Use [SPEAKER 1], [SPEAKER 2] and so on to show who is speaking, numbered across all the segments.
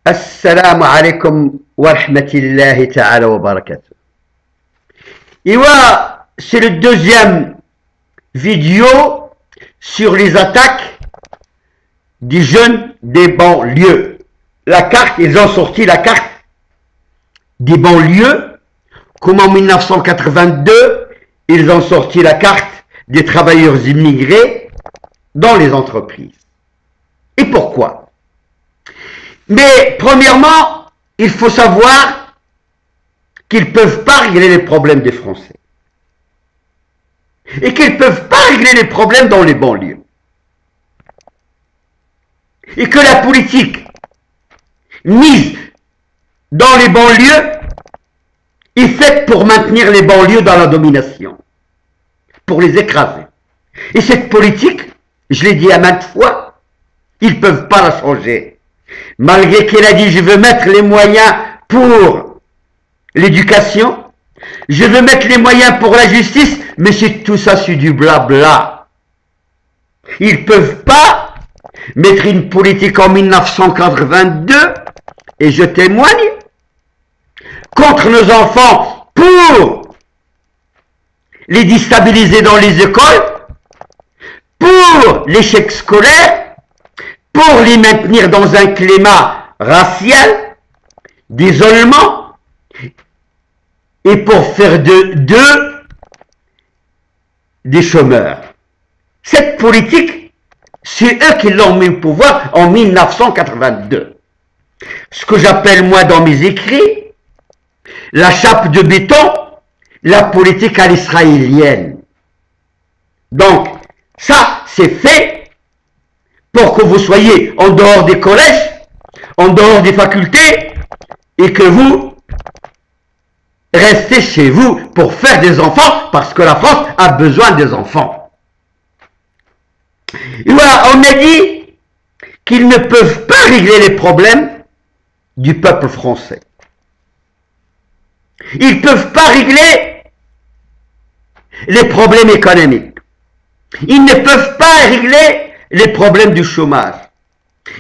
[SPEAKER 1] Assalamu alaikum wa rahmatullahi ta'ala wa barakatuh. Et voilà, c'est le deuxième vidéo sur les attaques des jeunes des banlieues. La carte, ils ont sorti la carte des banlieues, comme en 1982, ils ont sorti la carte des travailleurs immigrés dans les entreprises. Et pourquoi? Mais premièrement, il faut savoir qu'ils ne peuvent pas régler les problèmes des Français. Et qu'ils ne peuvent pas régler les problèmes dans les banlieues. Et que la politique mise dans les banlieues est faite pour maintenir les banlieues dans la domination, pour les écraser. Et cette politique, je l'ai dit à maintes fois, ils ne peuvent pas la changer. Malgré qu'elle a dit, je veux mettre les moyens pour l'éducation, je veux mettre les moyens pour la justice, mais c'est tout ça, c'est du blabla. Ils ne peuvent pas mettre une politique en 1982, et je témoigne, contre nos enfants pour les déstabiliser dans les écoles, pour l'échec scolaire, pour les maintenir dans un climat racial, d'isolement, et pour faire d'eux des chômeurs. Cette politique, c'est eux qui l'ont mis au pouvoir en 1982. Ce que j'appelle moi dans mes écrits, la chape de béton, la politique à l'israélienne. Donc, ça, c'est fait pour que vous soyez en dehors des collèges, en dehors des facultés, et que vous restez chez vous pour faire des enfants, parce que la France a besoin des enfants. Et voilà, on a dit qu'ils ne peuvent pas régler les problèmes du peuple français. Ils ne peuvent pas régler les problèmes économiques. Ils ne peuvent pas régler les problèmes du chômage.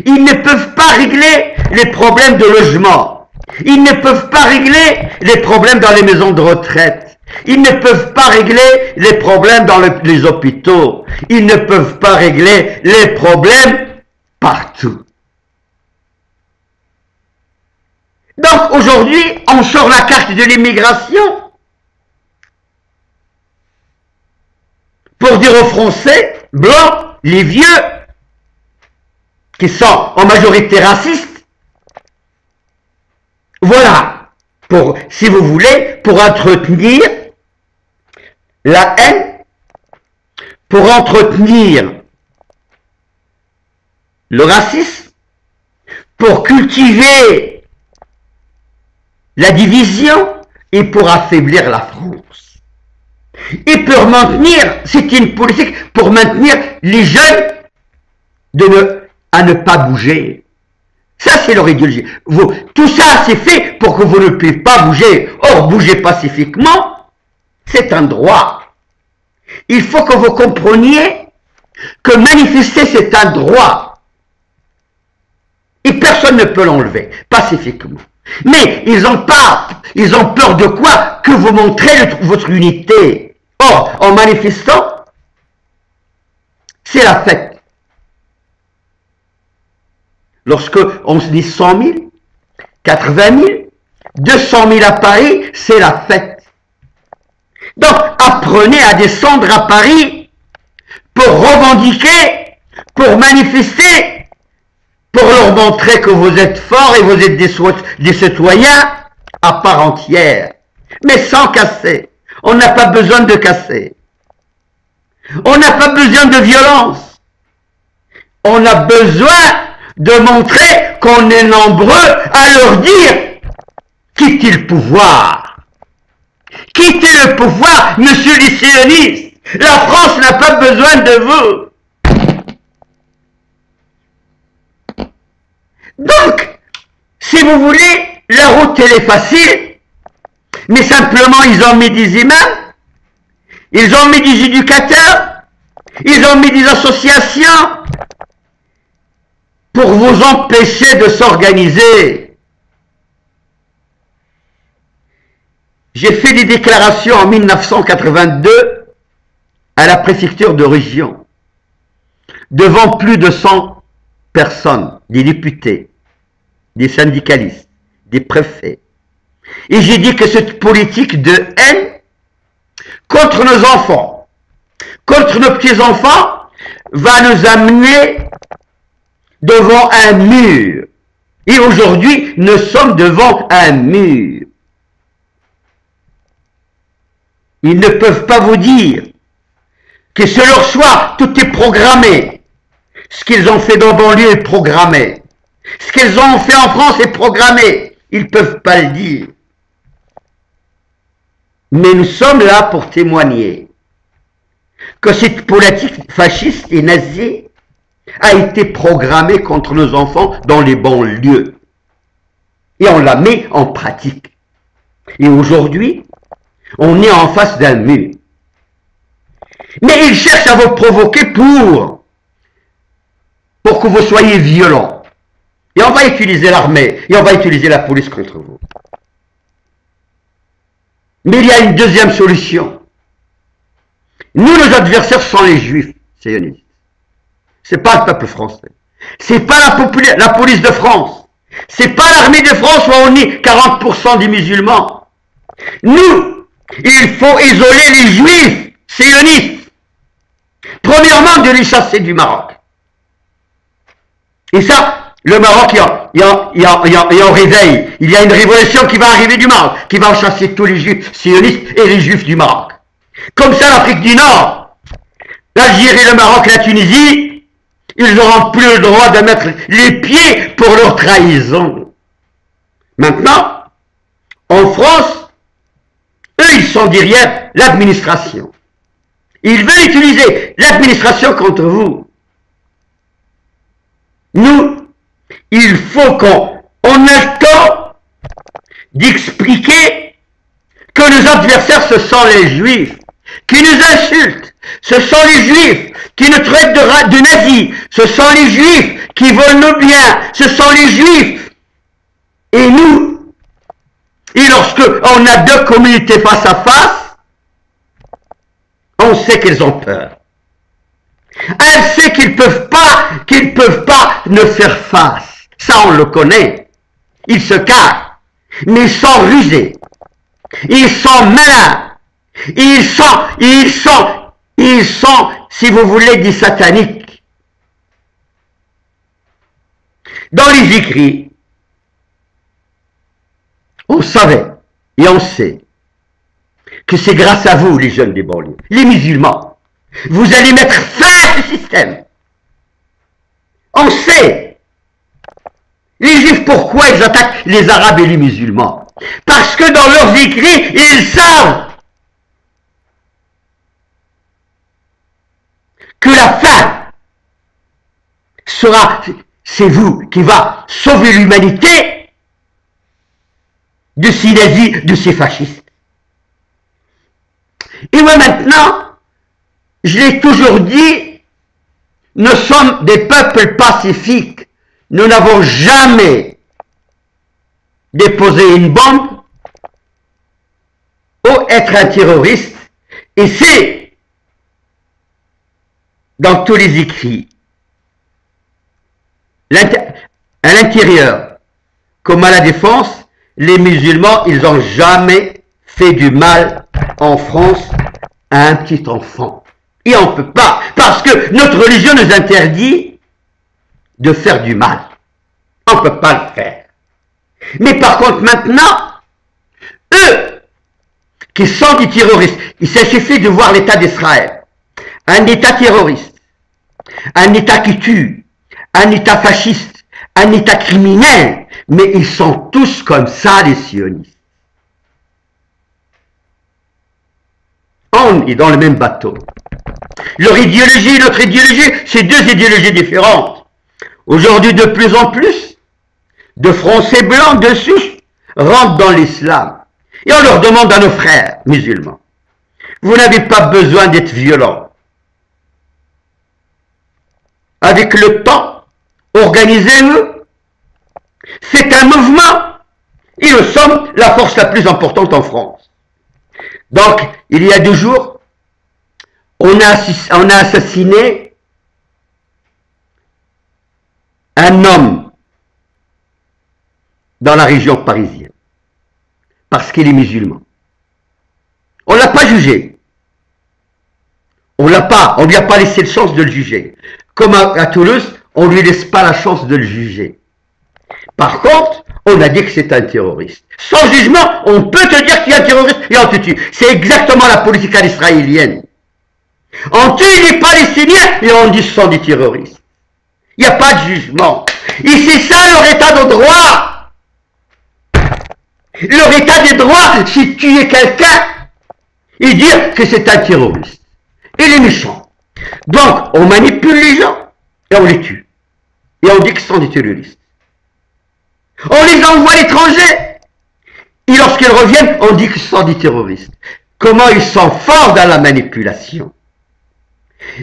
[SPEAKER 1] Ils ne peuvent pas régler les problèmes de logement. Ils ne peuvent pas régler les problèmes dans les maisons de retraite. Ils ne peuvent pas régler les problèmes dans les hôpitaux. Ils ne peuvent pas régler les problèmes partout. Donc aujourd'hui, on sort la carte de l'immigration pour dire aux Français, blancs, les vieux, qui sont en majorité racistes, voilà, pour, si vous voulez, pour entretenir la haine, pour entretenir le racisme, pour cultiver la division et pour affaiblir la France. Et pour maintenir, c'est une politique pour maintenir les jeunes à ne pas bouger. Ça, c'est leur idéologie. Tout ça, c'est fait pour que vous ne puissiez pas bouger. Or, bouger pacifiquement, c'est un droit. Il faut que vous compreniez que manifester, c'est un droit. Et personne ne peut l'enlever, pacifiquement. Mais ils ont peur de quoi? Que vous montrez votre unité. Or, en manifestant, c'est la fête. Lorsque on se dit 100 000, 80 000, 200 000 à Paris, c'est la fête. Donc, apprenez à descendre à Paris pour revendiquer, pour manifester, pour leur montrer que vous êtes forts et vous êtes des citoyens à part entière, mais sans casser. On n'a pas besoin de casser. On n'a pas besoin de violence. On a besoin de montrer qu'on est nombreux à leur dire « Quittez le pouvoir. Quittez le pouvoir, monsieur les sionistes. La France n'a pas besoin de vous. » Donc, si vous voulez, la route elle est facile, mais simplement ils ont mis des imams, ils ont mis des éducateurs, ils ont mis des associations, pour vous empêcher de s'organiser. J'ai fait des déclarations en 1982 à la préfecture de région, devant plus de 100 personnes, des députés, des syndicalistes, des préfets. Et j'ai dit que cette politique de haine contre nos enfants, contre nos petits-enfants, va nous amener devant un mur. Et aujourd'hui, nous sommes devant un mur. Ils ne peuvent pas vous dire que c'est leur choix, tout est programmé. Ce qu'ils ont fait dans la banlieue est programmé. Ce qu'ils ont fait en France est programmé. Ils ne peuvent pas le dire. Mais nous sommes là pour témoigner que cette politique fasciste et nazie a été programmée contre nos enfants dans les banlieues. Et on la met en pratique. Et aujourd'hui, on est en face d'un mur. Mais ils cherchent à vous provoquer pour que vous soyez violents. Et on va utiliser l'armée, et on va utiliser la police contre vous. Mais il y a une deuxième solution. Nous, nos adversaires sont les juifs sionistes. C'est pas le peuple français. C'est pas la police de France. C'est pas l'armée de France où on est 40% des musulmans. Nous, il faut isoler les juifs sionistes. Premièrement, de les chasser du Maroc. Et ça, le Maroc, il y a un réveil. Il y a une révolution qui va arriver du Maroc, qui va chasser tous les juifs sionistes et les juifs du Maroc. Comme ça, l'Afrique du Nord, l'Algérie, le Maroc, la Tunisie, ils n'auront plus le droit de mettre les pieds pour leur trahison. Maintenant, en France, eux, ils sont derrière l'administration. Ils veulent utiliser l'administration contre vous. Nous, il faut qu'on ait le temps d'expliquer que nos adversaires, ce sont les juifs, qui nous insultent. Ce sont les juifs qui nous traitent de nazis. Ce sont les juifs qui volent nos biens. Ce sont les juifs. Et nous, et lorsque on a deux communautés face à face, on sait qu'elles ont peur. Elles savent qu'ils peuvent pas ne faire face. Ça, on le connaît. Ils se cachent. Mais ils sont rusés. Ils sont malins. Ils sont, si vous voulez, des sataniques. Dans les écrits, on savait et on sait que c'est grâce à vous, les jeunes des banlieues, les musulmans, vous allez mettre fin à ce système. On sait. Les juifs, pourquoi ils attaquent les arabes et les musulmans? Parce que dans leurs écrits, ils savent que la fin sera, c'est vous qui va sauver l'humanité de ces nazis, de ces fascistes. Et moi maintenant, je l'ai toujours dit, nous sommes des peuples pacifiques. Nous n'avons jamais déposé une bombe ou être un terroriste. Et c'est dans tous les écrits, à l'intérieur comme à la défense, les musulmans, ils n'ont jamais fait du mal en France à un petit enfant. Et on ne peut pas, parce que notre religion nous interdit de faire du mal. On ne peut pas le faire. Mais par contre, maintenant, eux, qui sont des terroristes, il suffit de voir l'État d'Israël. Un État terroriste, un État qui tue, un État fasciste, un État criminel, mais ils sont tous comme ça, les sionistes. On est dans le même bateau. Leur idéologie et notre idéologie, c'est deux idéologies différentes. Aujourd'hui, de plus en plus, de Français blancs dessus rentrent dans l'islam. Et on leur demande à nos frères musulmans, vous n'avez pas besoin d'être violents. Avec le temps, organisez-vous. C'est un mouvement. Et nous sommes la force la plus importante en France. Donc, il y a 2 jours, on a assassiné un homme dans la région parisienne parce qu'il est musulman. On ne l'a pas jugé. On lui a pas laissé la chance de le juger. Comme à Toulouse, on ne lui laisse pas la chance de le juger. Par contre, on a dit que c'est un terroriste. Sans jugement, on peut te dire qu'il y a un terroriste et on te tue. C'est exactement la politique israélienne. On tue les Palestiniens et on dit ce sont des terroristes. Il n'y a pas de jugement. Et c'est ça leur état de droit. Leur état de droit, c'est tuer quelqu'un et dire que c'est un terroriste. Il est méchant. Donc, on manipule les gens et on les tue. Et on dit que ce sont des terroristes. On les envoie à l'étranger. Et lorsqu'ils reviennent, on dit que ce sont des terroristes. Comment ils sont forts dans la manipulation.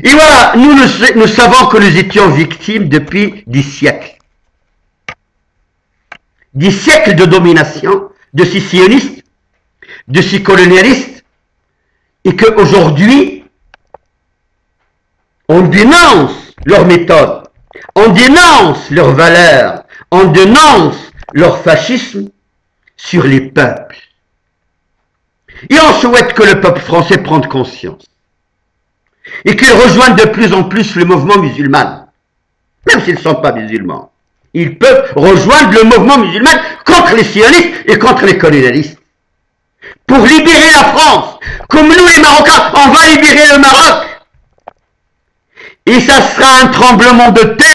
[SPEAKER 1] Et voilà, nous savons que nous étions victimes depuis des siècles. Des siècles de domination, de ces sionistes, de ces colonialistes, et qu'aujourd'hui, on dénonce leurs méthodes, on dénonce leurs valeurs, on dénonce leur fascisme sur les peuples. Et on souhaite que le peuple français prenne conscience. Et qu'ils rejoignent de plus en plus le mouvement musulman. Même s'ils ne sont pas musulmans. Ils peuvent rejoindre le mouvement musulman contre les sionistes et contre les colonialistes. Pour libérer la France. Comme nous les Marocains, on va libérer le Maroc. Et ça sera un tremblement de terre